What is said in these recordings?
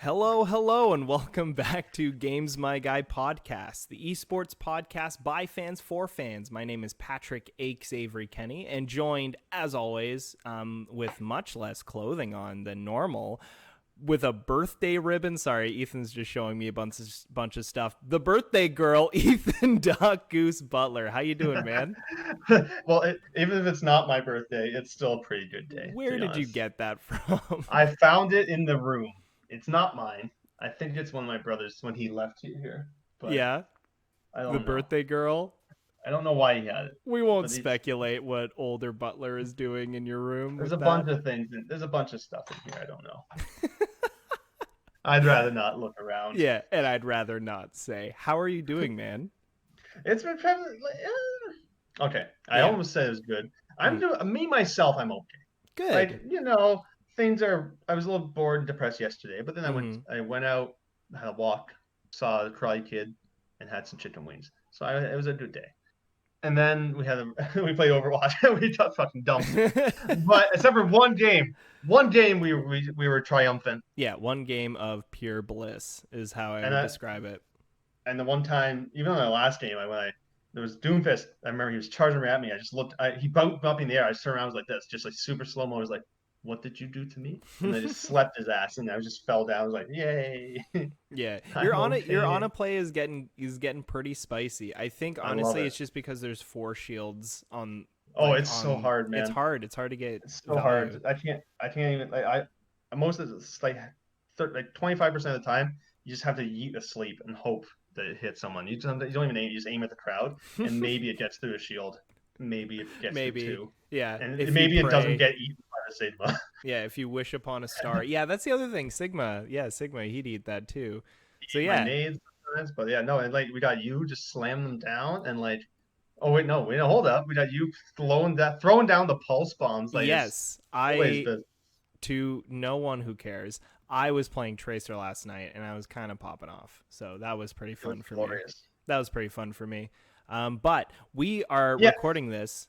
Hello, hello, and welcome back to Games My Guy podcast, the esports podcast by fans for fans. My name is Patrick Aches Avery Kenny, and joined, as always, with much less clothing on than normal, with a birthday ribbon. Sorry, Ethan's just showing me a bunch of stuff. The birthday girl, Ethan Duck Goose Butler. How you doing, man? Well, even if it's not my birthday, it's still a pretty good day, to Where be did you honest. get that from? I found it in the room. It's not mine. I think it's one of my brother's when he left you here, but Yeah, I the don't know. birthday girl. I don't know why he had it, We won't but speculate what older Butler is doing in your room there's with a that. bunch of things. There's a bunch of stuff in here. I don't know. I'd rather not look around. Yeah, and I'd rather not say. How are you doing, man? It's been okay. I Yeah. almost said it was good. I'm Mm. doing me myself. I'm okay. Good. Things are. I was a little bored and depressed yesterday, but then I went. Mm-hmm. I went out, had a walk, saw the Karate Kid, and had some chicken wings. So it was a good day. And then we played Overwatch. We got fucking dumped. But except for one game we were triumphant. Yeah, one game of pure bliss is how I And would I, describe it. and the one time, even on the last game, there was Doomfist. I remember he was charging at me. I just looked. He bumped me in the air. I just turned around. I was like this, just like super slow mo. I was like, "What did you do to me?" And I just slept his ass, and I just fell down. I was like, "Yay, Yeah, I'm your okay." on a play is getting pretty spicy. I think I love honestly it. it's just because there's four shields on Oh, it's so hard, it's man. hard. It's hard to get It's so value. hard. I can't even. Most of it's like 25% of the time, you just have to yeet asleep and hope that it hits someone. You don't even aim. You just aim at the crowd, and maybe it gets through a shield. Maybe it gets through Maybe. two, Yeah, and if you maybe it doesn't pray. get eaten by the Sigma. Yeah, if you wish upon a star. Yeah, that's the other thing. Sigma. Yeah, Sigma, he'd eat that too. So Eat my yeah. nades sometimes, but yeah, no, and like we got you just slam them down, and like, oh wait, no, wait, no, hold up, we got you throwing down the pulse bombs like it's Yes, always I the to no one who cares. I was playing Tracer last night and I was kind of popping off. So that was pretty it was fun for me. glorious. That was pretty fun for me. But we are Yeah, recording this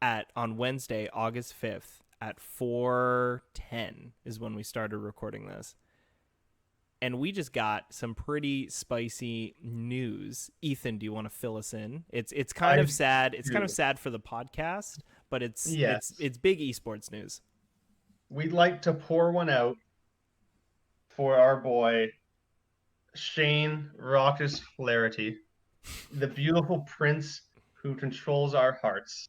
at on Wednesday, August 5th at 4:10 is when we started recording this. And we just got some pretty spicy news. Ethan, do you want to fill us in? It's kind I of sad. It's kind of do. sad for the podcast, but it's it's Yes, it's big esports news. we'd like to pour one out for our boy Shane Rawkus Flaherty, the beautiful prince who controls our hearts,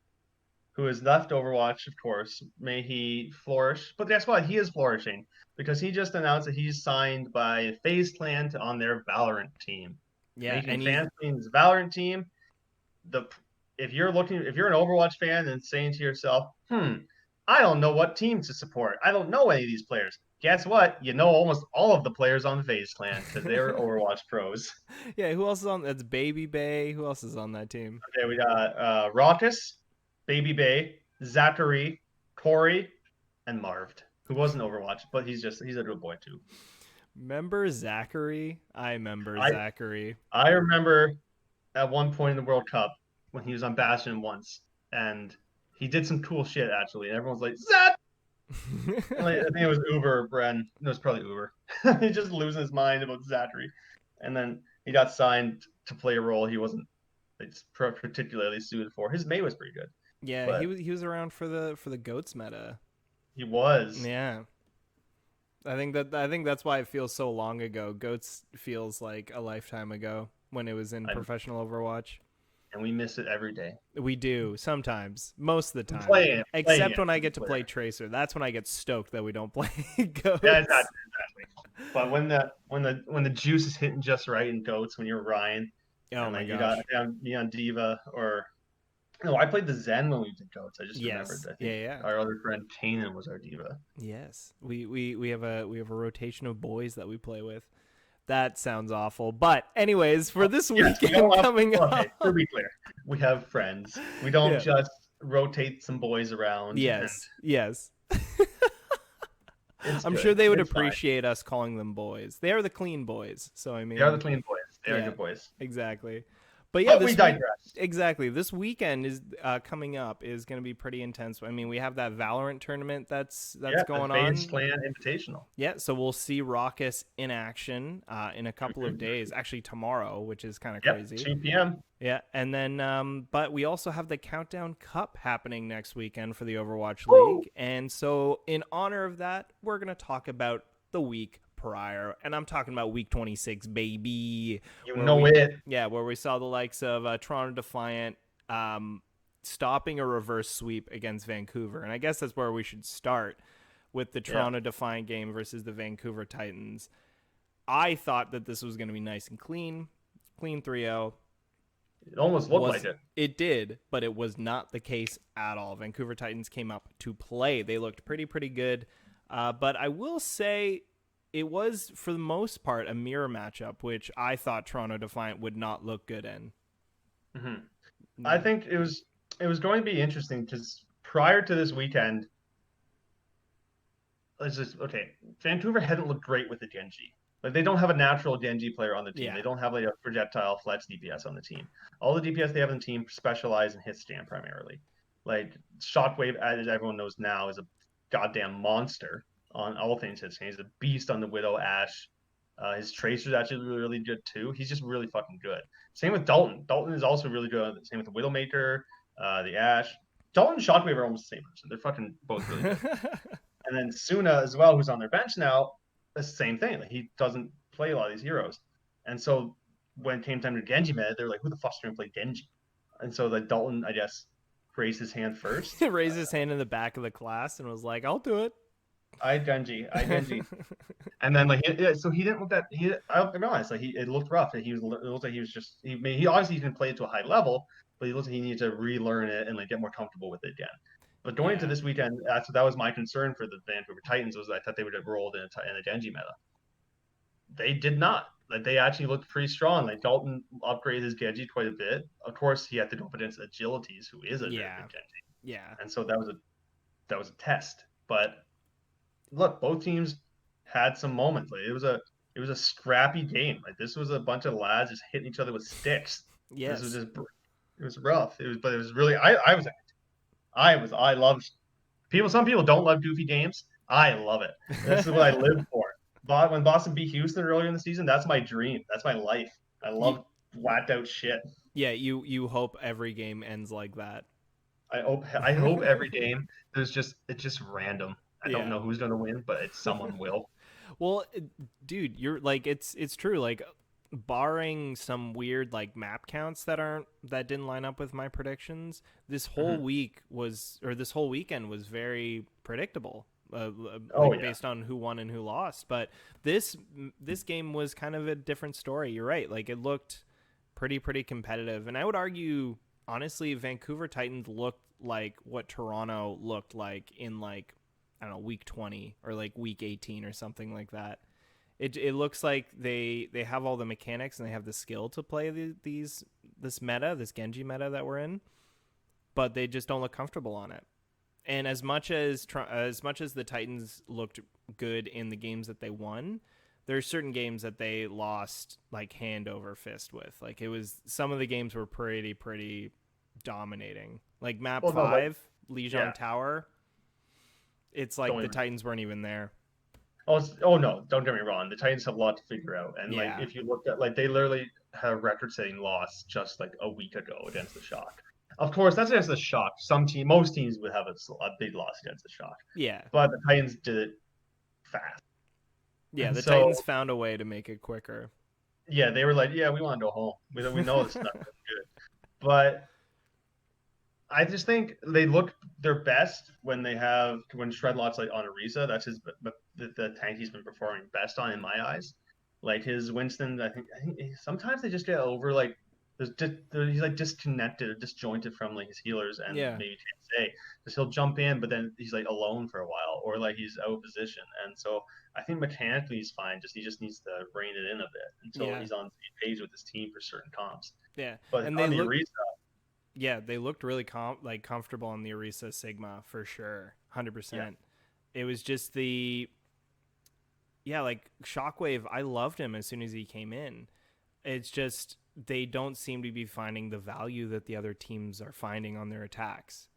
who has left Overwatch, of course. May he flourish. But guess what? He is flourishing because he just announced that he's signed by FaZe Clan on their Valorant team, Yeah, making and he's fans playing this Valorant team. The if you're an Overwatch fan and saying to yourself, I don't know what team to support. I don't know any of these players. Guess what? You know almost all of the players on FaZe Clan because they're Overwatch pros. yeah. Who else is on? That's Baby Bay. Who else is on that team? Okay, we got Rawkus, Baby Bay, Zachary, Corey, and Marved, who wasn't Overwatch, but he's a good boy too. Remember Zachary? I remember I Zachary. I remember at one point in the World Cup when he was on Bastion once, and he did some cool shit actually, and everyone's like Zach. I think it was Uber or Bren. No, it was probably Uber. He's just losing his mind about Zachary, and then he got signed to play a role he wasn't particularly suited for. His May was pretty good, Yeah, he but was around for the goats meta. he was. Yeah. I think that's why it feels so long ago. Goats feels like a lifetime ago when it was in I, professional Overwatch. and we miss it every day. We do sometimes, most of the I'm time. playing Except it when I as a get to play player. Tracer. That's when I get stoked that we don't play Yeah, goats. exactly. But when the juice is hitting just right in goats, when you're Ryan, Oh and my like you got gosh. me on Diva or no, I played the Zen when we did goats. I just remembered. Yes. I Yeah, think yeah. our other friend Kanan was our Diva. Yes. We have a rotation of boys that we play with. That sounds awful. But anyways, for this Yes, we weekend all have. coming Well, okay, to up. be clear, we have friends. We don't Yeah. just rotate some boys around, and Yes. Yes. it's I'm sure good. they would It's fine. appreciate us calling them boys. They are the clean boys. So I They are the mean, clean boys. They are yeah, good boys. exactly. But yeah, But we digress. exactly. This weekend is coming up is going to be pretty intense. I mean, we have that Valorant tournament that's Yeah, the going FaZe on. Clan Invitational. Yeah, so we'll see Rawkus in action in a couple of Mhm. days. Actually, tomorrow, which is kind of Yep, crazy. 2 p.m. Yeah, and then but we also have the Countdown Cup happening next weekend for the Overwatch Woo! League, and so in honor of that, we're gonna talk about the week prior, and I'm talking about week 26, baby, You where know we it. where we saw the likes of Toronto Defiant stopping a reverse sweep against Vancouver, and I guess that's where we should start with the Yeah, Toronto Defiant game versus the Vancouver Titans. I thought that this was going to be nice and clean 3-0. it almost looked like Was it. It did, but it was not the case at all. Vancouver Titans came up to play. They looked pretty good, but I will say it was for the most part a mirror matchup, which I thought Toronto Defiant would not look good in. Hmm. I Yeah, think it was going to be interesting because prior to this weekend, let's just okay. Vancouver hadn't looked great with the Genji. Like they don't have a natural Genji player on the team. yeah, They don't have like a projectile flex DPS on the team. All the DPS they have on the team specialize in hit stand primarily. Like Shockwave, as everyone knows now, is a goddamn monster on all things hit stand. He's a beast on the Widow Ash. His Tracer's actually really good too. He's just really fucking good. Same with Dalton. Dalton is also really good. Same with the Widowmaker, the Ash. Dalton and Shockwave are almost the same person. They're fucking both really good. And then Suna as well, who's on their bench now, the same thing. Like he doesn't play a lot of these heroes. And so when it came time to Genji meta, they're like, who the fuck's gonna play Genji? And so the Dalton, I guess, raised his hand first. raised his hand in the back of the class and was like, "I'll do it." I Genji, I Genji. And then like yeah, so he didn't look that he I'll be honest, like it looked rough. It looked like he was just he obviously didn't play it to a high level, but he looked like he needed to relearn it and like get more comfortable with it again. But going into Yeah, this weekend, that was my concern for the Vancouver Titans was I thought they would have rolled in a Genji meta. They did not. Like they actually looked pretty strong. Like Dalton upgraded his Genji quite a bit. Of course, he had to go up against Agilities, who is a very yeah, good Genji, yeah, and so that was a test. But look, both teams had some moments. Like it was a scrappy game. Like this was a bunch of lads just hitting each other with sticks. This was yes, just it was rough. But it was really I loved people. Some people don't love goofy games. I love it. This is what I live for. But when Boston beat Houston earlier in the season, that's my dream. That's my life. I you, love whacked out shit. yeah. You hope every game ends like that. I hope every game it's just random. I don't Yeah. know who's gonna win, but it's someone will. Well, dude, you're like it's true. Like, barring some weird like map counts that didn't line up with my predictions, Mhm. this whole weekend was very predictable. Oh Like yeah. based on who won and who lost, but this game was kind of a different story. You're right. Like it looked pretty competitive, and I would argue honestly, Vancouver Titans looked like what Toronto looked like in like I don't know week 20 or like week 18 or something like that. It looks like they have all the mechanics and they have the skill to play this Genji meta that we're in, but they just don't look comfortable on it. And as much as the Titans looked good in the games that they won, there's certain games that they lost like hand over fist with. Like it was some of the games were pretty dominating. Like map Well, no, but 5, Lijon yeah. Tower, it's like Don't the even. Titans weren't even there. Oh no, don't get me wrong. The Titans have a lot to figure out, and like Yeah. if you looked at like they literally had a record-setting loss just like a week ago against the Shock. Of course, that's against the Shock. Most teams would have a big loss against the Shock, Yeah. but the Titans did it fast, Yeah, and the so Titans found a way to make it quicker. yeah, they were like, yeah, we want to go home. We know this is not good, but I just think they look their best when Shredlock's like on Ariza. That's the tank he's been performing best on in my eyes. Like his Winston, I think sometimes they just get over like he's like disconnected or disjointed from like his healers and Yeah. maybe say because he'll jump in, but then he's like alone for a while or like he's out of position. And so I think mechanically he's fine. He just needs to rein it in a bit until Yeah. he's on the same page with his team for certain comps. Yeah. But And on the Ariza, they looked really comfortable on the Orisa Sigma for sure. yeah. 100%. It was just like Shockwave, I loved him as soon as he came in. It's just they don't seem to be finding the value that the other teams are finding on their attacks.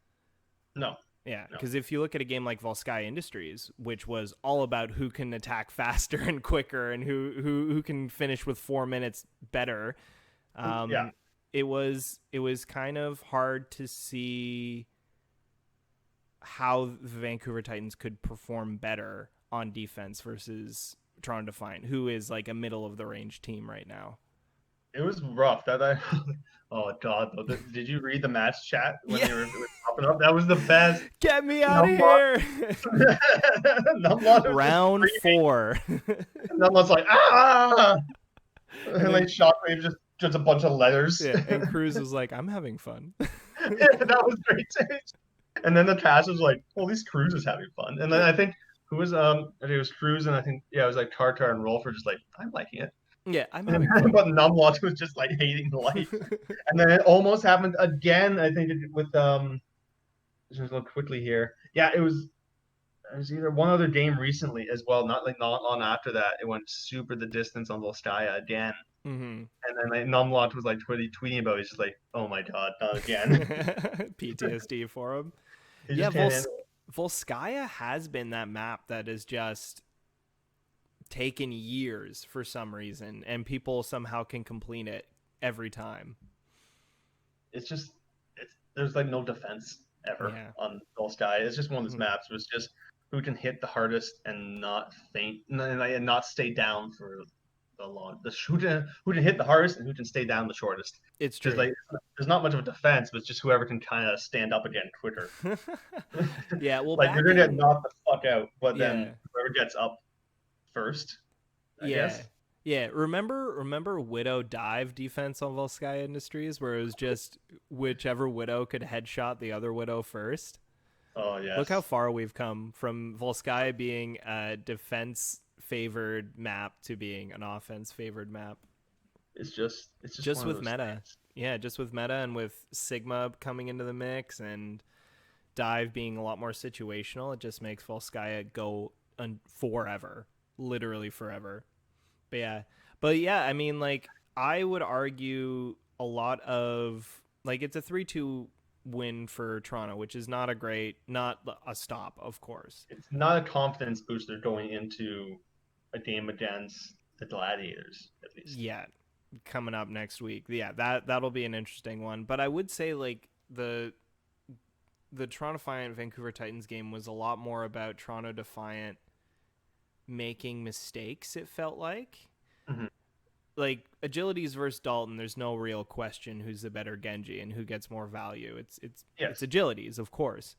No. Yeah, No. because if you look at a game like Volskaya Industries, which was all about who can attack faster and quicker and who can finish with 4 minutes better, Yeah. it was kind of hard to see how the Vancouver Titans could perform better on defense versus Toronto Defiant, who is like a middle of the range team right now. It was rough. Oh God, though. Did you read the match chat when Yeah. they were popping up? That was the best. Get me out of here. Numlot was Round just 4. Numlot's like, ah! And then, like Shockwave just a bunch of letters. Yeah, and Cruz was like, I'm having fun. Yeah, that was great. And then the Taz was like, well, at least Cruz is having fun. And then I think who was I think it was Cruz, and I think it was like Tartar and Rolf were just like, I'm liking it. Yeah, I'm having fun. But Numlot was just like hating life. And then it almost happened again, I think, with just look quickly here. Yeah, it was either one other game recently as well, not long after that. It went super the distance on Volskaya again. Mm-hmm. And then like Numlot was like tweeting about it. He's just like, oh my God, not again. PTSD for him. He Yeah, just Volskaya has been that map that is just taken years for some reason, and people somehow can complete it every time. There's like no defense ever on Volskaya. It's just one of those maps. It was just who can hit the hardest and not faint and not stay down for the long. Who can hit the hardest and who can stay down the shortest. It's true. Like there's not much of a defense, but it's just whoever can kind of stand up again quicker. Yeah, well, like you're gonna get knocked the fuck out, but then whoever gets up first, I guess. Yeah, remember Widow dive defense on Volskaya Industries, where it was just whichever Widow could headshot the other Widow first? Oh, yeah. Look how far we've come from Volskaya being a defense-favored map to being an offense-favored map. It's just with meta. Things. Yeah, just with meta and with Sigma coming into the mix and dive being a lot more situational, it just makes Volskaya go forever. Literally forever. But yeah, I mean, like, I would argue a lot of, like, it's a 3-2 win for Toronto, which is not a stop, of course. It's not a confidence booster going into a game against the Gladiators, at least. Yeah, coming up next week. Yeah, that'll be an interesting one. But I would say, like, the Toronto Defiant Vancouver Titans game was a lot more about Toronto Defiant making mistakes, it felt like. Mm-hmm. Like, Agilities versus Dalton, there's no real question who's the better Genji and who gets more value. It's Agilities, of course.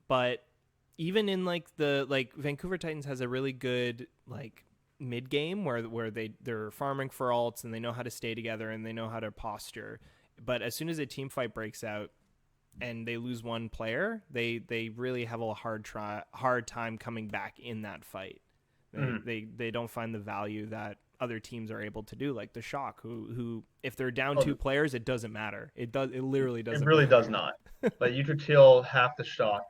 But even in Vancouver Titans has a really good like mid game where they're farming for ults and they know how to stay together and they know how to posture. But as soon as a team fight breaks out and they lose one player, they really have a hard time coming back in that fight. They don't find the value that other teams are able to do, like the Shock, who if they're down 2 players, it doesn't matter. It literally doesn't. It really matter. does not. Like you could kill half the Shock,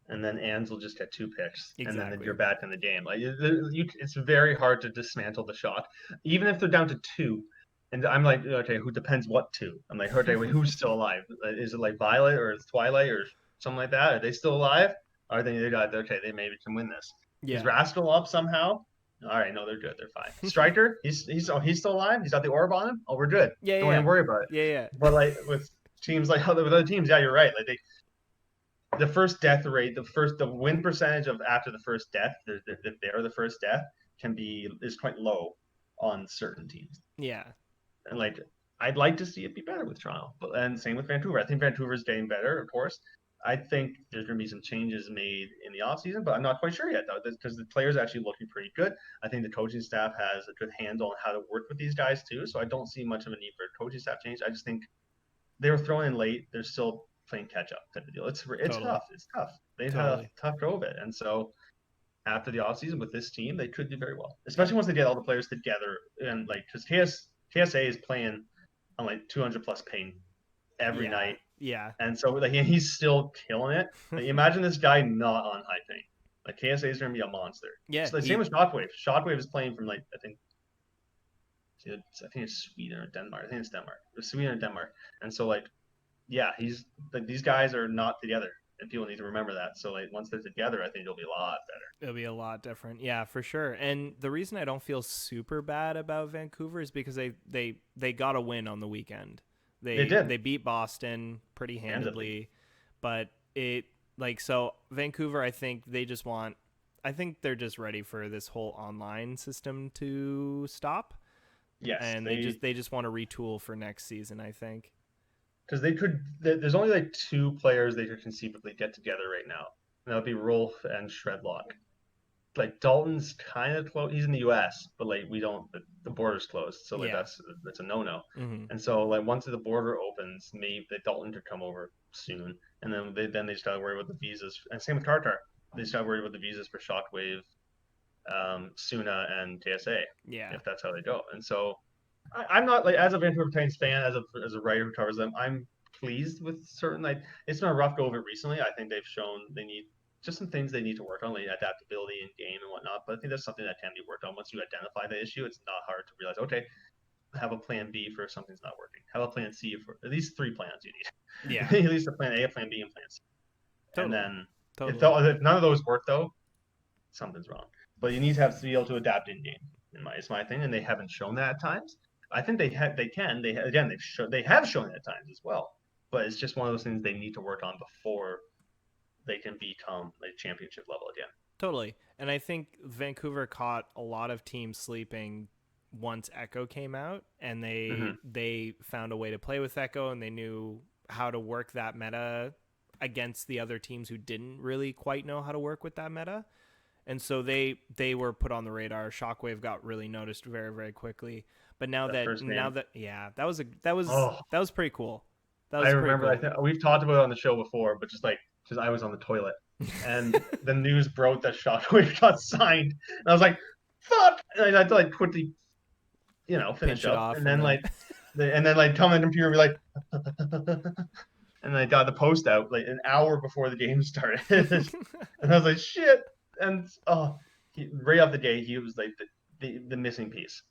and then Ans will just get 2 picks, and then you're back in the game. Like it's very hard to dismantle the Shock, even if they're down to 2. And I'm like, okay, who depends what 2? I'm like, okay, wait, who's still alive? Is it like Violet or Twilight or something like that? Are they still alive? Are they got okay? They maybe can win this. Yeah. Is Rascal up somehow? All right, no, they're good. They're fine. Striker, he's still alive. He's got the orb on him. Oh, we're good. Don't even worry about it. Yeah. But like with teams with other teams, yeah, you're right. Like the first death rate, the win percentage of after the first death, if they're the first death, is quite low on certain teams. Yeah. And like I'd like to see it be better with Toronto, and same with Vancouver. I think Vancouver's getting better, of course. I think there's going to be some changes made in the offseason, but I'm not quite sure yet, though, because the players are actually looking pretty good. I think the coaching staff has a good handle on how to work with these guys, too, so I don't see much of a need for a coaching staff change. I just think they were thrown in late. They're still playing catch-up type of deal. It's tough. It's tough. They've had a tough go of it, and so after the offseason with this team, they could do very well, especially once they get all the players together. And, like, because KSA is playing on, like, 200-plus ping every night. Yeah. And so like he's still killing it. Like, imagine this guy not on high ping. Like KSA is going to be a monster. Yeah. So the same with Shockwave. Shockwave is playing from like I think I think it's Sweden or Denmark. I think it's Denmark. It's Sweden or Denmark. And so like, yeah, he's like these guys are not together, and people need to remember that. So like once they're together, I think it'll be a lot better. It'll be a lot different. Yeah, for sure. And the reason I don't feel super bad about Vancouver is because they got a win on the weekend. They did. They beat Boston pretty handedly, but it like so Vancouver, I think they're just ready for this whole online system to stop. Yes, and they just want to retool for next season, I think. Because there's only like two players they could conceivably get together right now. And that would be Rolf and Shredlock. Like Dalton's kind of close. He's in the U.S., but like we don't. The border's closed, so like that's a no-no. Mm-hmm. And so like once the border opens, maybe the Dalton could come over soon, and then they just gotta worry about the visas. And same with Tartar. They just gotta worry about the visas for Shockwave, Suna, and TSA. Yeah, if that's how they go. And so I'm not like as a Vancouver Titans fan, as a writer who covers them, I'm pleased with certain like it's been a rough go of it recently. I think they've shown they need just some things they need to work on, like adaptability in game and whatnot. But I think that's something that can be worked on. Once you identify the issue, it's not hard to realize, okay, have a plan B for if something's not working. Have a plan C for at least 3 plans you need. Yeah. At least a plan A, a plan B, and plan C. Totally. And then if none of those work though, something's wrong. But you need to be able to adapt in game. It's my thing, and they haven't shown that at times. I think they can. They have shown it at times as well. But it's just one of those things they need to work on before they can become like championship level again. Totally. And I think Vancouver caught a lot of teams sleeping once Echo came out, and they found a way to play with Echo, and they knew how to work that meta against the other teams who didn't really quite know how to work with that meta. And so they were put on the radar. Shockwave got really noticed very, very quickly. But that was pretty cool. I remember. Cool. We've talked about it on the show before, but just like because I was on the toilet and the news broke that Shockwave got signed, and I was like, "Fuck!" And I had to like quickly, finish up, and then come in the computer and be like, and I got the post out like an hour before the game started, and I was like, "Shit!" And right off the gate, he was like the missing piece.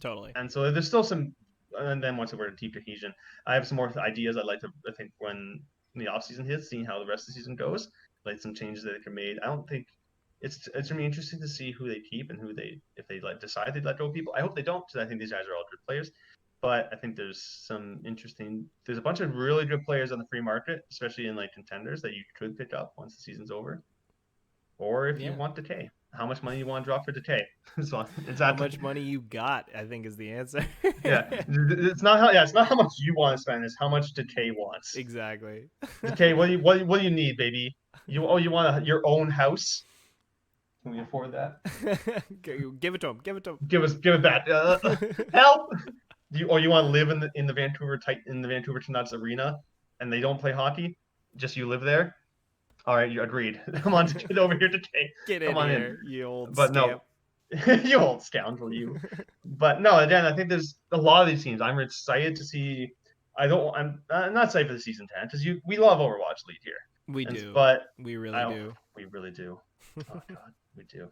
Totally. And so there's still some, and then once we're in deep cohesion, I have some more ideas I'd like to. I think when the off season hits, seeing how the rest of the season goes, like some changes that can made. I don't think it's gonna be interesting to see who they keep and if they decide they let go of people. I hope they don't, because I think these guys are all good players. But I think there's a bunch of really good players on the free market, especially in like contenders that you could pick up once the season's over. Or if you want Decay, how much money you want to drop for Decay? So how much money you got, I think, is the answer. Yeah, it's not how much you want to spend; it's how much Decay wants. Exactly. Decay, what do you need, baby? You want your own house? Can we afford that? Give it to him. Give it to him. Give it back. Help! You want to live in the Vancouver Canucks arena, and they don't play hockey? Just you live there? All right, you agreed. Come on, get over here to take. Get in here, you old but scamp. No, you old scoundrel, you. But no, again, I think there's a lot of these teams. I'm excited to see. I'm not excited for the season 10 because we love Overwatch League here. We do, but we really do. We really do. Oh God, we do.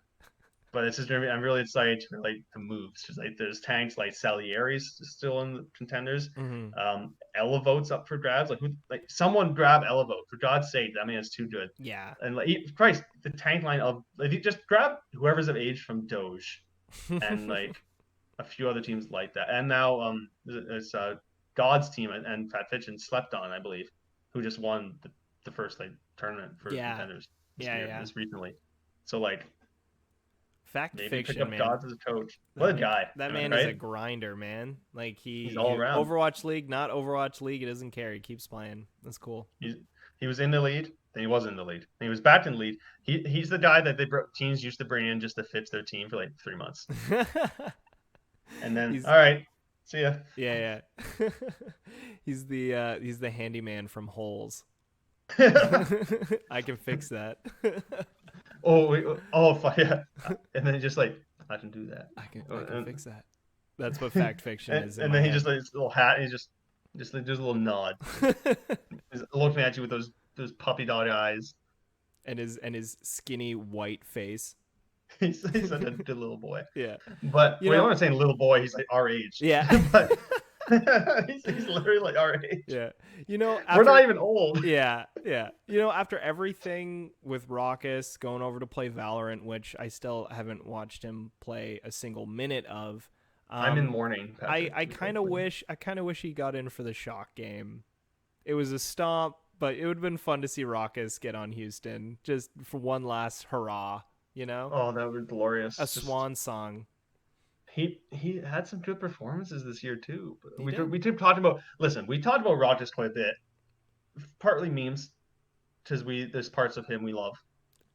But it's just I'm really excited for like the moves. Just like there's tanks like Salieri's still in the contenders. Mm-hmm. Elevote's up for grabs. Like someone grab Elevote for God's sake. I mean, it's too good. Yeah. And Christ, the tank line of just grab whoever's of age from Doge, and like a few other teams like that. And now it's God's team and Fat Fiction slept on, I believe, who just won the first like tournament for contenders. This recently. So like. Fact Maybe fiction, pick up man. Gods as a coach. What a guy. That man is a grinder, man. Like he's all around. Overwatch League, not Overwatch League. He doesn't care. He keeps playing. That's cool. He was in the lead. Then he wasn't in the lead. Then he was back in the lead. He's the guy that teams used to bring in just to fix their team for like 3 months. And then all right, see ya. Yeah. He's the handyman from Holes. I can fix that. Fuck yeah. And then just like, I can do that. I can fix that. That's what fact fiction is. And then he just like his little hat, and he just like there's a little nod. He's looking at you with those puppy dog eyes. And his skinny white face. He's such a good little boy. Yeah. But You well, know, I'm not saying little boy. He's like our age. yeah. But he's literally like our age. Yeah. We're not After even old. yeah, yeah. After everything with Rawkus going over to play Valorant, which I still haven't watched him play a single minute of, I'm in um, mourning, I Patrick. I To be kind quite of clear. wish he got in for the shock game. It was a stomp, but it would have been fun to see Rawkus get on Houston just for one last hurrah. Oh, that would be A glorious. Just swan song. he had some good performances this year too. He did. We did talk about. Listen, we talked about Rogers quite a bit. Partly memes, because there's parts of him we love.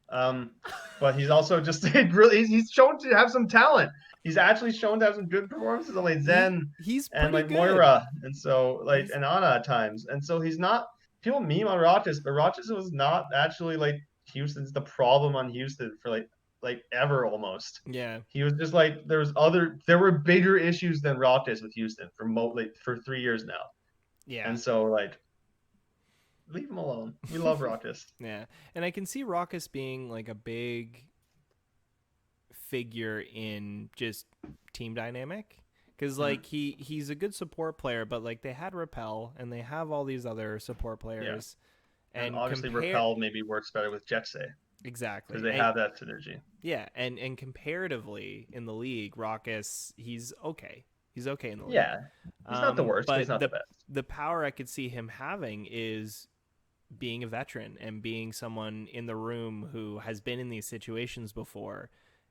Um, but he's also just really he's shown to have some talent. He's actually shown to have some good performances on like Zen He's and pretty like good. Moira, and so like He's and Ana at times. And so he's not people meme on Rochester, but Rochester was not actually like Houston's the problem on Houston for like ever almost. yeah. He was just like there were bigger issues than Rochester with Houston for 3 years now. Yeah. And so like leave him alone. We love Rochester. Yeah. And I can see Rawkus being like a big figure in just team dynamic because Mhm. like he's a good support player, but like they had Repel and they have all these other support Yeah. players And and obviously compare Repel maybe works better with Jetsay because exactly they and have that synergy. yeah and comparatively in the league, Rawkus he's okay in the league. Yeah, he's not the worst, but he's But not the best. the power I could see him having is being a veteran and being someone in the room who has been in these situations before.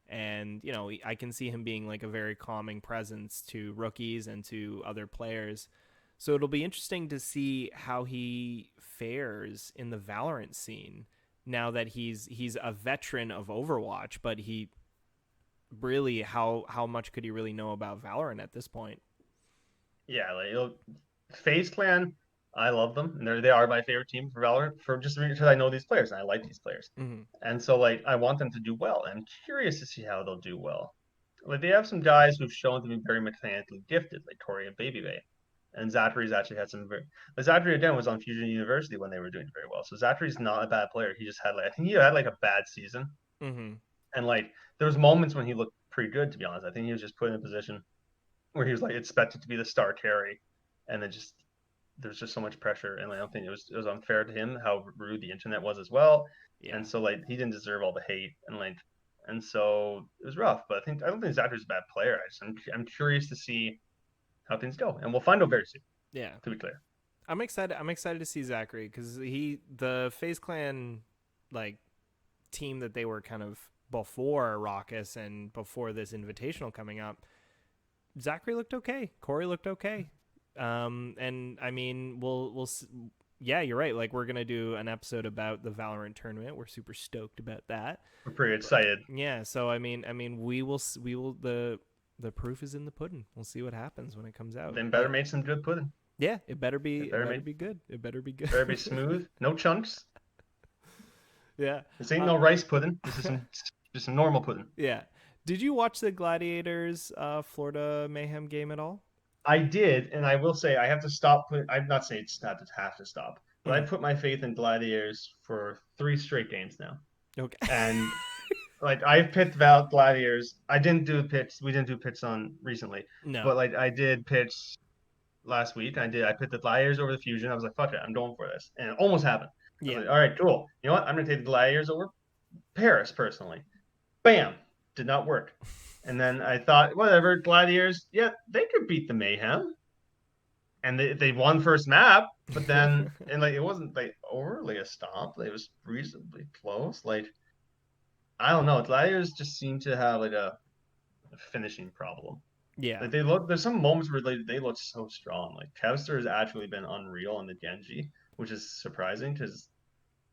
And, I can see him being like a very calming presence to rookies and to other players. So it'll be interesting to see how he fares in the Valorant scene now that he's a veteran of Overwatch, but he really how much could he really know about Valorant at this point? Yeah, like FaZe Clan, I love them, and they are my favorite team for Valorant for just because I know these players and I like these players, Mm-hmm. and so like I want them to do well. I'm curious to see how they'll do well. Like they have some guys who've shown to be very mechanically gifted, like Tori and Baby Bay. And Zachary's actually had some very. Like Zachary again was on Fusion University when they were doing very well. So Zachary's not a bad player. He just had like I think he had like a bad season, Mm-hmm. and like there was moments when he looked pretty good. To be honest, I think he was just put in a position where he was like expected to be the star carry, and then just there's just so much pressure, and I don't think it was unfair to him how rude the internet was as well, Yeah. and so like he didn't deserve all the hate and so it was rough. But I don't think Zachary's a bad player. I'm curious to see how things go, and we'll find out very soon. Yeah. To be clear. I'm excited. I'm excited to see Zachary because the FaZe Clan like team that they were kind of before Rawkus and before this invitational coming up. Zachary looked okay. Corey looked okay. And I mean, yeah, you're right. Like we're gonna do an episode about the Valorant tournament. We're super stoked about that. We're pretty But excited. yeah, so I mean, we will the proof is in the pudding. We'll see what happens when it comes out. Then better But make some good pudding. yeah, it better It be better make good. It better be good. better be smooth. No chunks. yeah. This ain't Uh, no rice pudding. This is some normal pudding. yeah. Did you watch the Gladiators Florida Mayhem game at all? I did, and I will say I have to stop. I'm not saying it's not to have to stop, but I Mm. put my faith in Gladiators for 3 straight games now. Okay. And like I've picked Val Gladiators. I didn't do pitch. We didn't do pitch on recently, no. but like I did pitch last week. I picked the Gladiators over the Fusion. I was like, fuck it, I'm going for this, and it almost happened. I was Yeah. like, all right, cool. You know what? I'm gonna take the Gladiators over Paris personally. Bam, did not work. And then I thought, whatever, Gladiators, yeah, they could beat the Mayhem, and they won first map, but then and like it wasn't like overly a stomp. It was reasonably close. Like I don't know, Gladiators just seem to have like a finishing problem. yeah. Like they look, there's some moments where they look so strong. Like Kevster has actually been unreal on the Genji, which is surprising because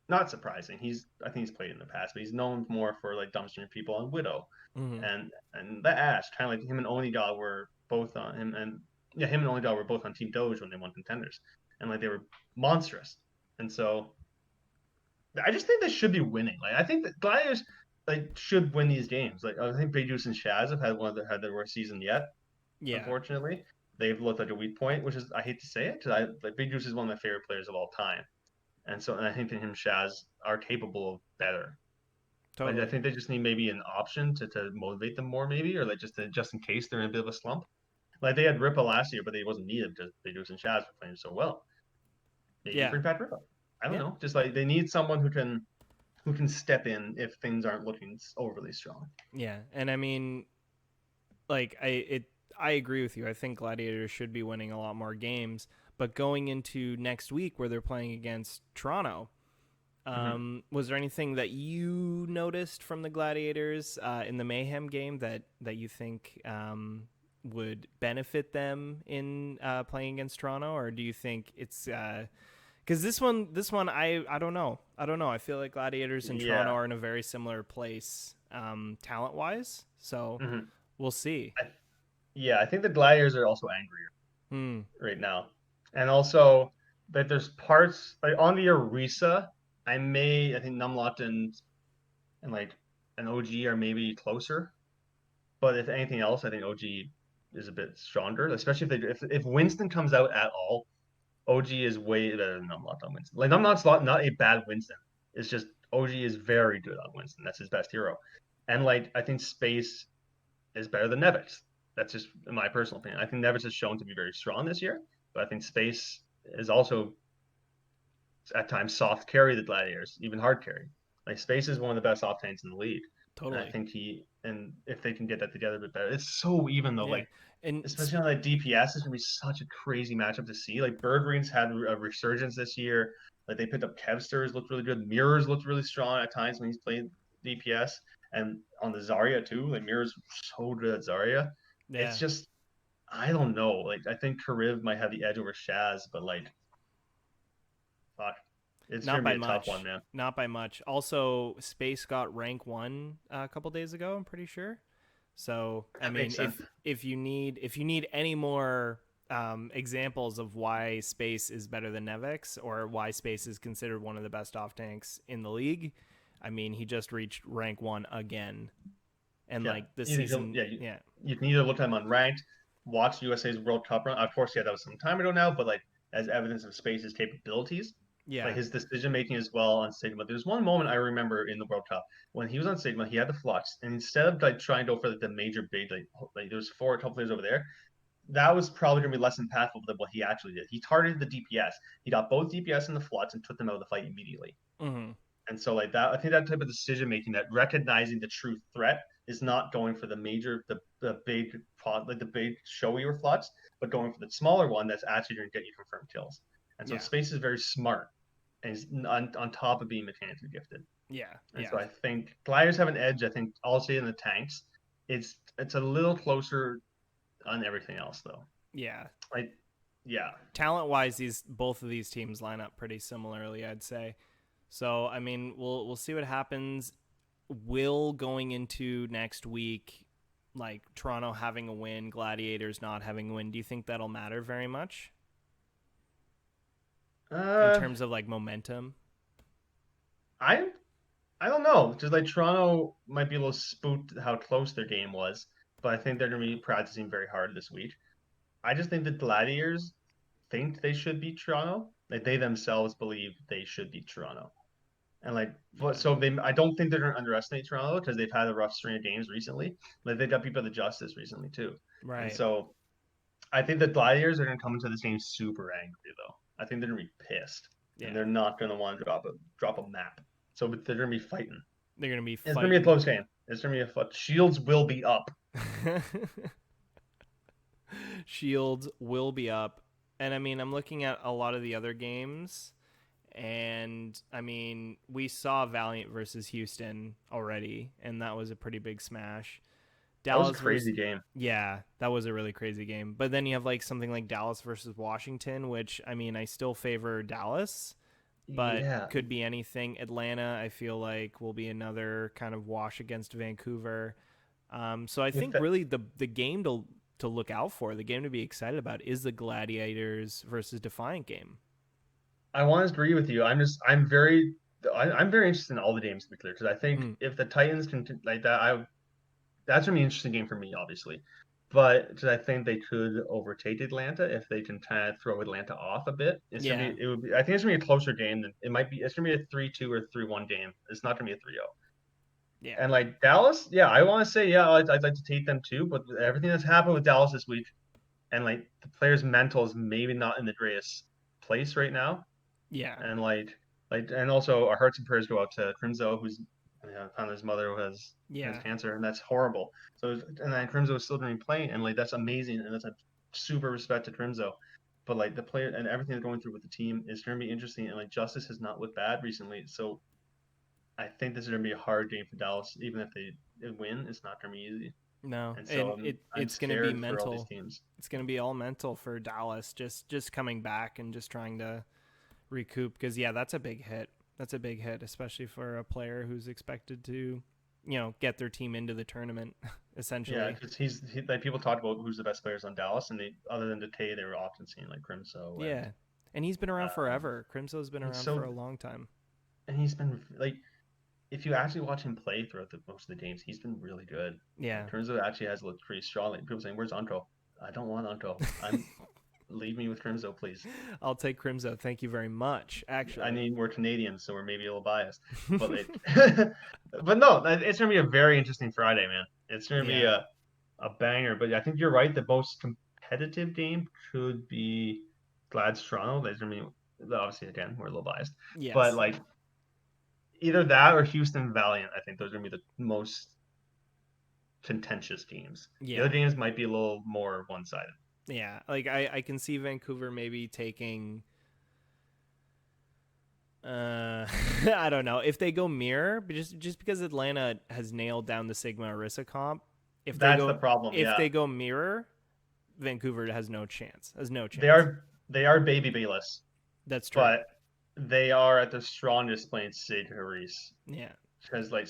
not surprising. I think he's played in the past, but he's known more for like dumpstering people on Widow Mm-hmm. and the Ash. Kind of like him and Onidal were both on him and yeah, him and Onidal were both on Team Doge when they won contenders, and like they were monstrous. And so I just think they should be winning. Like I think that Gladiators like should win these games. Like I think Big Juice and Shaz have had their worst season yet. Yeah. Unfortunately, they've looked like a weak point, which is I hate to say it because like Big Juice is one of my favorite players of all time, and I think that him and Shaz are capable of better. Like I Totally. think they just need maybe an option to motivate them more, maybe, or like just in case they're in a bit of a slump. Like they had Ripa last year, but they wasn't needed because they Beidous and Shaz were playing so well. Maybe Yeah. bring back Ripa. I don't Yeah. know. Just like they need someone who can step in if things aren't looking overly strong. Yeah. And I mean, like I agree with you. I think Gladiators should be winning a lot more games, but going into next week where they're playing against Toronto, Mm-hmm. was there anything that you noticed from the Gladiators in the Mayhem game that you think would benefit them in playing against Toronto, or do you think it's because this one I don't know. I feel like Gladiators and Toronto Yeah. are in a very similar place talent wise, so Mm-hmm. we'll see. I, yeah, I think the Gladiators are also angrier Hmm. right now, and also that there's parts like on the Orisa. I think Numlot and like an OG are maybe closer, but if anything else, I think OG is a bit stronger, especially if Winston comes out at all. OG is way better than Numlot on Winston. Like Numlot's not a bad Winston. It's just OG is very good on Winston. That's his best hero. And like I think Space is better than Nevix. That's just my personal opinion. I think Nevix has shown to be very strong this year, but I think Space is also at times soft carry the Gladiators, even hard carry. Like Space is one of the best off tanks in the league. And I Totally. think if they can get that together a bit better, it's so even though, Yeah. like, And especially on like DPS, it's gonna be such a crazy matchup to see. Like Birdwings had a resurgence this year. Like they picked up Kevsters, looked really good. Mirrors looked really strong at times when he's played DPS, and on the Zarya too. Like Mirrors so good at Zarya. It's yeah, just I don't know. Like I think Kariv might have the edge over Shaz, but like fuck, it's not gonna by be a tough one, much. man. Not by much. Also, Space got rank 1 a couple days ago, I'm pretty sure. So, I That mean, makes sense. if you need any more examples of why Space is better than Nevix or why Space is considered one of the best off tanks in the league, I mean, he just reached rank 1 again. And Yeah, like the you need to, season, yeah, yeah. you can either look at him unranked, watch USA's World Cup run. Of course, yeah, that was some time ago now, but like as evidence of Space's capabilities, like Yeah. his decision making as well on Sigma. There's one moment I remember in the World Cup when he was on Sigma, he had the flux, and instead of like trying to go for like, the major big like there's four couple players over there, that was probably gonna be less impactful than what he actually did. He targeted the DPS. He got both DPS and the flux and took them out of the fight immediately. Mhm. And so like that, I think that type of decision making, that recognizing the true threat is not going for the big like the big showy reflux, but going for the smaller one that's actually going to get you confirmed kills. And so Yeah. Space is very smart and he's on top of being mechanically gifted. Yeah. And Yeah. so I think Gliders have an edge. I think also in the tanks, it's a little closer on everything else though. Yeah. Like yeah, Talent wise, these both of these teams line up pretty similarly, I'd say. So I mean, we'll see what happens. Will going into next week, like Toronto having a win, Gladiators not having a win, do you think that'll matter very much in uh, terms of like momentum? I I don't know. Just like Toronto might be a little spooked how close their game was, but I think they're going to be practicing very hard this week. I just think the Gladiators think they should beat Toronto. Like they themselves believe they should beat Toronto, and like Yeah. so they. I don't think they're going to underestimate Toronto because they've had a rough string of games recently. Like they got beat by the Justice recently too, and Right. so I think the Gladiators are going to come into this game super angry though. I think they're going to be pissed, and Yeah. they're not going to want to drop a map. So they're going to be fighting. They're gonna be It's gonna be a fighting. close game. It's gonna be a Shields will be up. Shields will be up. And I mean, I'm looking at a lot of the other games, and I mean, we saw Valiant versus Houston already, and that was a pretty big smash. That was a Dallas versus crazy game. yeah, that was a really crazy game. But then you have like something like Dallas versus Washington, which I mean, I still favor Dallas, but Yeah. could be anything. Atlanta, I feel like will be another kind of wash against Vancouver. So I With think that, really the game to look out for, the game to be excited about, is the Gladiators versus Defiant game. I want to agree with you. I'm very interested in all the games to be clear because I think Mm, if the Titans can like that, that's gonna be an interesting game for me, obviously. But because I think they could overtake Atlanta if they can kind of throw Atlanta off a bit. yeah, It would be I think it's gonna be a closer game than it might be. It's gonna be a 3-2 or 3-1 game. It's not gonna be a 3-0. Yeah. And like Dallas, yeah, I want to say, yeah, I'd like to take them too. But everything that's happened with Dallas this week, and like the players' mental is maybe not in the greatest place right now. Yeah. And and also our hearts and prayers go out to Crimzo, who's found his mother who has Yeah. cancer, and that's horrible. So and then Crimzo is still going to be playing, and like that's amazing, and that's a super respect to Crimzo. But like the player and everything that's going through with the team is going to be interesting, and like Justice has not looked bad recently, so I think this is going to be a hard game for Dallas. Even if they win, it's not going to be easy, No, and so and I'm it's going to be scared for all these mental. teams. It's going to be all mental for Dallas, just coming back and just trying to recoup. Because yeah, that's a big hit. That's a big hit, especially for a player who's expected to, get their team into the tournament, Yeah, essentially. because like people talked about who's the best players on Dallas, and they other than Tay, they were often seeing like Crimso and Yeah, and he's been around um, forever. Crimso's been he's around for so a long time. and he's been like if you actually watch him play throughout most of the games, he's been really good. Yeah. Like Crimso actually has looked pretty strong. Like people saying, "Where's Antro?" I don't want Antro. I'm leave me with Crimso, please. I'll take Crimso. Thank you very much. I Actually. need more Canadians, so we're maybe a little biased. But like, but no, it's gonna be a very interesting Friday, man. It's gonna be Yeah. a banger. But I think you're right. The most competitive game could be Glad's Toronto. There's gonna be obviously again we're a little biased, but Yes. like either that or Houston Valiant. I think those are gonna be the most contentious teams. The other Yeah. games might be a little more one sided. Yeah. Like I can see Vancouver maybe taking I don't know. If they go mirror, but just because Atlanta has nailed down the Sigma Arisa comp, if they That's the go problem. if Yeah, they go mirror, Vancouver has no chance. Has no they chance. are they are baby bayless, That's true. but they are at their strongest playing Sid Harris Yeah. because like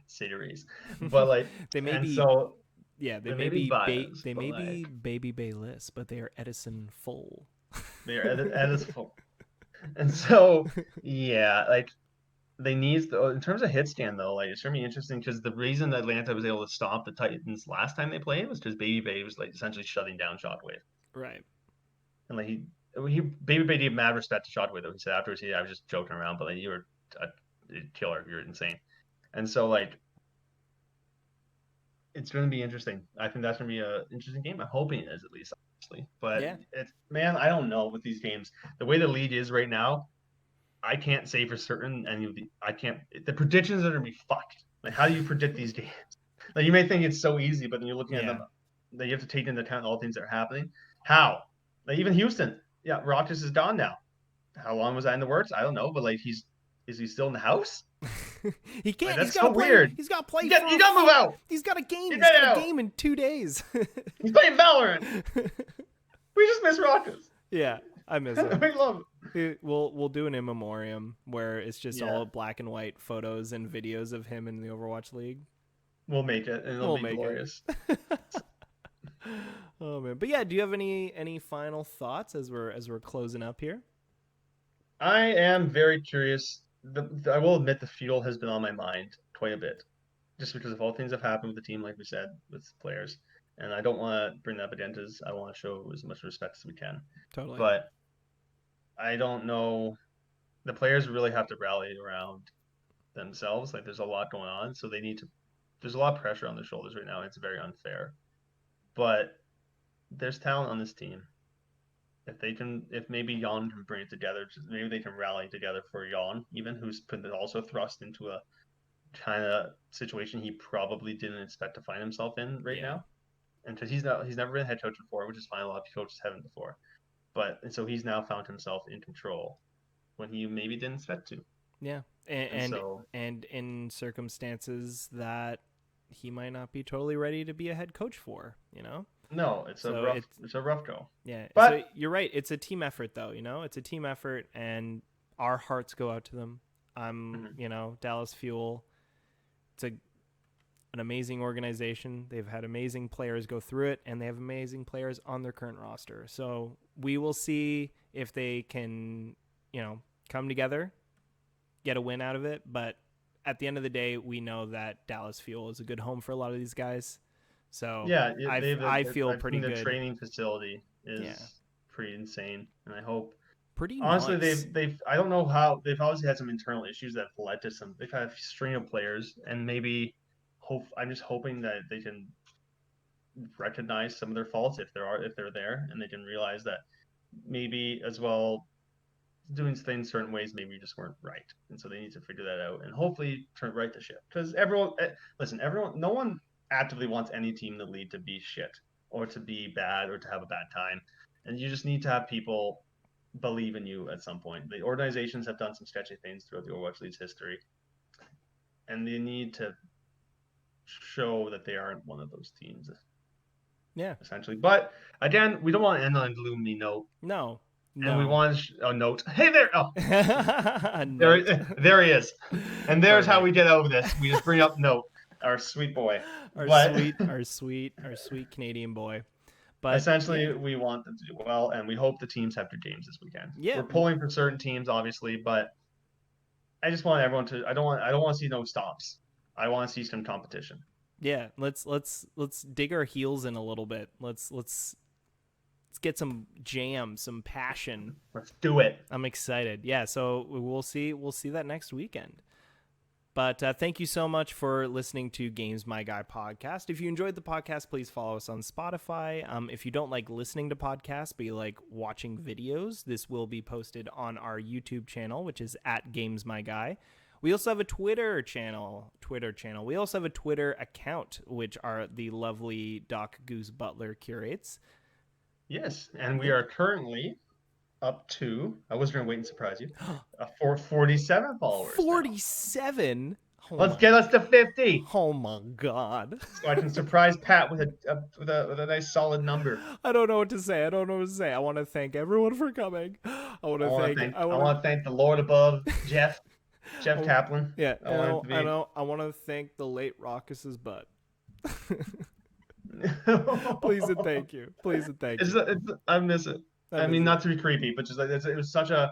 Sid Harris, but like they may and be so yeah, they may be biased, they but may be like baby bayless, but they are Edison full. they are at its full. And so yeah, like they need in terms of hit stand though, like it's gonna be interesting because the reason that Atlanta was able to stop the Titans last time they played was because Baby Bay was like essentially shutting down Shockwave. Right. And like he Baby Bay gave mad respect to Shockwave though. He said afterwards, I was just joking around, but like you were a killer, you're insane. And so like it's going to be interesting. I think that's going to be an interesting game. I'm hoping it is at least, honestly. But Yeah. it's man, I don't know with these games. The way the league is right now, I can't say for certain any of the. I can't. The predictions are going to be fucked. Like, how do you predict these games? Like, you may think it's so easy, but then you're looking at Yeah. them. That you have to take into account all things that are happening. How? Like even Houston, yeah, Rawkus is gone now. How long was that in the works? I don't know, but like is he still in the house? he Like can't. He's that's got to so play. weird. He's got to play You got to move out. He's got a game. You He's got got a out. game in 2 days. He's playing Valorant. We just miss Rawkus. yeah, I miss him. We love We'll do an in memoriam where it's just Yeah, all black and white photos and videos of him in the Overwatch League. we'll make it, and it'll We'll be make glorious. it. oh man, but yeah, do you have any final thoughts as we're closing up here? I am very curious. I will admit the fuel has been on my mind quite a bit, just because of all things that have happened with the team, like we said, with players. And I don't want to bring that up again because I want to show as much respect as we can. Totally. But I don't know. The players really have to rally around themselves. Like there's a lot going on, so they need to. There's a lot of pressure on their shoulders right now. And it's very unfair. But there's talent on this team. If maybe Jan can bring it together, maybe they can rally together for Jan, even who's been also thrust into a kind of situation he probably didn't expect to find himself in right Yeah. now. And because he's never been a head coach before, which is fine. A lot of coaches haven't before, and so he's now found himself in control when he maybe didn't expect to. Yeah, And so and in circumstances that he might not be totally ready to be a head coach for, no, So it's a rough go. yeah. So But you're right. It's a team effort, though. It's a team effort, and our hearts go out to them. mhm. Dallas Fuel. It's an amazing organization. They've had amazing players go through it, and they have amazing players on their current roster. So we will see if they can, come together, get a win out of it. But at the end of the day, we know that Dallas Fuel is a good home for a lot of these guys. So Yeah, I feel I've pretty seen the good. training facility Yeah, is pretty insane, and I hope pretty honestly nice. they've I don't know how they've obviously had some internal issues that have led to some they've had a string of players, and maybe I'm just hoping that they can recognize some of their faults if they're there, and they can realize that maybe as well doing things certain ways maybe just weren't right, and so they need to figure that out and hopefully turn right the ship. Because everyone, no one actively wants any team in the league to be shit or to be bad or to have a bad time, and you just need to have people believe in you at some point. The organizations have done some sketchy things throughout the Overwatch League's history, and they need to show that they aren't one of those teams. Yeah. Essentially, but again, we don't want to end on a gloomy note. No. And we want a note. Hey there! Oh, Note. there he is. And there's Perfect. how we get over this. We just bring up Note, our sweet boy. Our sweet Canadian boy. But essentially, we want them to do well, and we hope the teams have their games this weekend. Yeah, we're pulling for certain teams, obviously, but I just want everyone to. I don't want to see no stops. I want to see some competition. Yeah, let's dig our heels in a little bit. Let's get some jam, some passion. Let's do it. I'm excited. Yeah, so we'll see that next weekend. But thank you so much for listening to Games My Guy podcast. If you enjoyed the podcast, please follow us on Spotify. If you don't like listening to podcasts, but you like watching videos, this will be posted on our YouTube channel, which is at Games My Guy. We also have a Twitter channel. We also have a Twitter account, which are the lovely Doc Goose Butler curates. Yes, and we are currently up to, I was going to wait and surprise you, 47 followers. 47? Oh, let's get us to 50. Oh my God. So I can surprise Pat with a nice solid number. I don't know what to say. I want to thank everyone for coming. I want to thank the Lord above, Jeff Kaplan. Yeah, I want to thank the late Rawkus's butt. Please and thank you. I miss it. Not to be creepy, but just like it was such a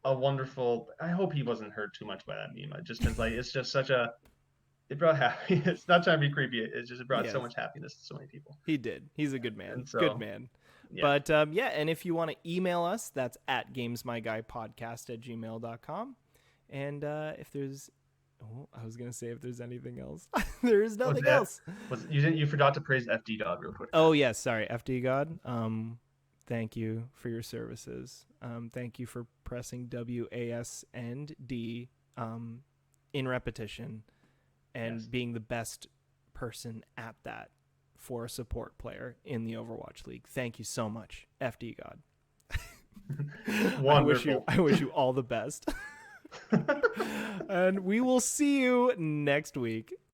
wonderful. I hope he wasn't hurt too much by that meme. Just because it's just such a. It brought happiness. It's not trying to be creepy. It brought so much happiness to so many people. He did. He's a good man. Good man. Yeah. But and if you want to email us, that's at gamesmyguypodcast@gmail.com. And if there's, I was gonna say if there's anything else, there is nothing else. You forgot to praise FD God real quick. Oh yes, sorry, FD God. Thank you for your services. Thank you for pressing W, A, S, and D in repetition, and being the best person at that for a support player in the Overwatch League. Thank you so much, FD God. Wonderful. I wish you all the best. And we will see you next week.